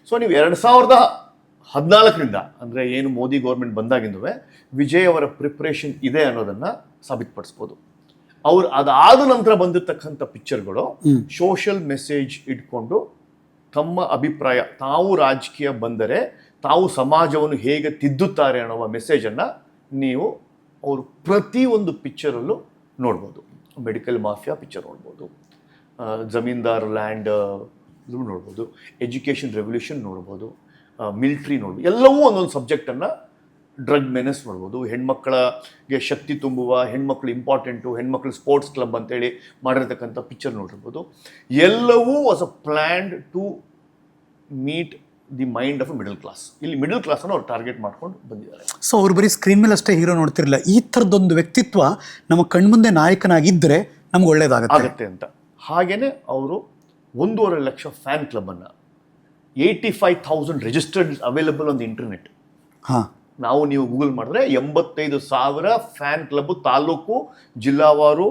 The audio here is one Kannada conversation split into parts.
ಸೊ ನೀವು 2014ರಿಂದ ಅಂದರೆ ಏನು ಮೋದಿ ಗೌರ್ಮೆಂಟ್ ಬಂದಾಗಿಂದವೇ ವಿಜಯ್ ಅವರ ಪ್ರಿಪ್ರೇಷನ್ ಇದೆ ಅನ್ನೋದನ್ನು ಸಾಬೀತುಪಡಿಸ್ಬೋದು. ಅವ್ರು ಅದಾದ ನಂತರ ಬಂದಿರತಕ್ಕಂಥ ಪಿಕ್ಚರ್ಗಳು ಸೋಷಿಯಲ್ ಮೆಸೇಜ್ ಇಟ್ಕೊಂಡು ತಮ್ಮ ಅಭಿಪ್ರಾಯ, ತಾವು ರಾಜಕೀಯ ಬಂದರೆ ತಾವು ಸಮಾಜವನ್ನು ಹೇಗೆ ತಿದ್ದುತ್ತಾರೆ ಅನ್ನುವ ಮೆಸೇಜನ್ನು ನೀವು ಅವರು ಪ್ರತಿಯೊಂದು ಪಿಕ್ಚರಲ್ಲೂ ನೋಡ್ಬೋದು. ಮೆಡಿಕಲ್ ಮಾಫಿಯಾ ಪಿಕ್ಚರ್ ನೋಡ್ಬೋದು, ಜಮೀನ್ದಾರ್ ಲ್ಯಾಂಡ್ ನೋಡ್ಬೋದು, ಎಜುಕೇಷನ್ ರೆವಲ್ಯೂಷನ್ ನೋಡ್ಬೋದು, ಮಿಲ್ಟ್ರಿ ನೋಡ್ಬೋದು. ಎಲ್ಲವೂ ಒಂದೊಂದು ಸಬ್ಜೆಕ್ಟನ್ನು, ಡ್ರಗ್ ಮೆನೆಸ್ ನೋಡ್ಬೋದು, ಹೆಣ್ಮಕ್ಳಿಗೆ ಶಕ್ತಿ ತುಂಬುವ, ಹೆಣ್ಮಕ್ಳು ಇಂಪಾರ್ಟೆಂಟು, ಹೆಣ್ಮಕ್ಳು ಸ್ಪೋರ್ಟ್ಸ್ ಕ್ಲಬ್ ಅಂತೇಳಿ ಮಾಡಿರ್ತಕ್ಕಂಥ ಪಿಕ್ಚರ್ ನೋಡಿರ್ಬೋದು. ಎಲ್ಲವೂ was a planned to meet the mind of a middle class. ಇಲ್ಲಿ ಮಿಡಲ್ ಕ್ಲಾಸನ್ನು ಅವ್ರು ಟಾರ್ಗೆಟ್ ಮಾಡ್ಕೊಂಡು ಬಂದಿದ್ದಾರೆ. ಸೊ ಅವ್ರು ಬರೀ ಸ್ಕ್ರೀನ್ ಮೇಲೆ ಅಷ್ಟೇ ಹೀರೋ ನೋಡ್ತಿರಲಿಲ್ಲ, ಈ ಥರದೊಂದು ವ್ಯಕ್ತಿತ್ವ ನಮ್ಮ ಕಣ್ಮುಂದೆ ನಾಯಕನಾಗಿದ್ದರೆ ನಮ್ಗೆ ಒಳ್ಳೇದಾಗುತ್ತೆ ಅಂತ. ಹಾಗೆಯೇ ಅವರು 1.5 ಲಕ್ಷ ಫ್ಯಾನ್ ಕ್ಲಬ್ಬನ್ನು, 85,000 registered available on the internet. ಹಾಂ, ನಾವು ನೀವು ಗೂಗಲ್ ಮಾಡಿದ್ರೆ 85,000 ಫ್ಯಾನ್ ಕ್ಲಬ್, ತಾಲೂಕು ಜಿಲ್ಲಾವಾರು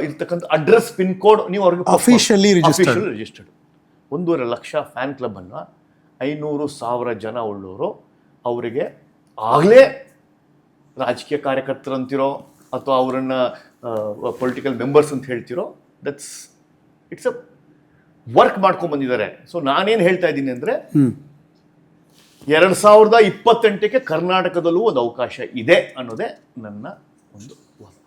ಇರ್ತಕ್ಕಂಥ ಅಡ್ರೆಸ್, ಪಿನ್ ಕೋಡ್ ನೀವು ಅವ್ರಿಗೆ ಅಫಿಷಿಯಲಿ ರಿಜಿಸ್ಟರ್ಡ್. 1.5 ಲಕ್ಷ ಫ್ಯಾನ್ ಕ್ಲಬ್ಬನ್ನು 500,000 ಜನ ಉಳ್ಳವರು ಅವರಿಗೆ ಆಗಲೇ ರಾಜಕೀಯ ಕಾರ್ಯಕರ್ತರಂತಿರೋ ಅಥವಾ ಅವರನ್ನು ಪೊಲಿಟಿಕಲ್ ಮೆಂಬರ್ಸ್ ಅಂತ ಹೇಳ್ತಿರೋ, ಇಟ್ಸ್ ಅ ವರ್ಕ್ ಮಾಡ್ಕೊಂಡು ಬಂದಿದ್ದಾರೆ. ಸೊ ನಾನೇನು ಹೇಳ್ತಾ ಇದ್ದೀನಿ ಅಂದರೆ 2028ಕ್ಕೆ ಕರ್ನಾಟಕದಲ್ಲೂ ಒಂದು ಅವಕಾಶ ಇದೆ ಅನ್ನೋದೇ ನನ್ನ ಒಂದು ವಾದ.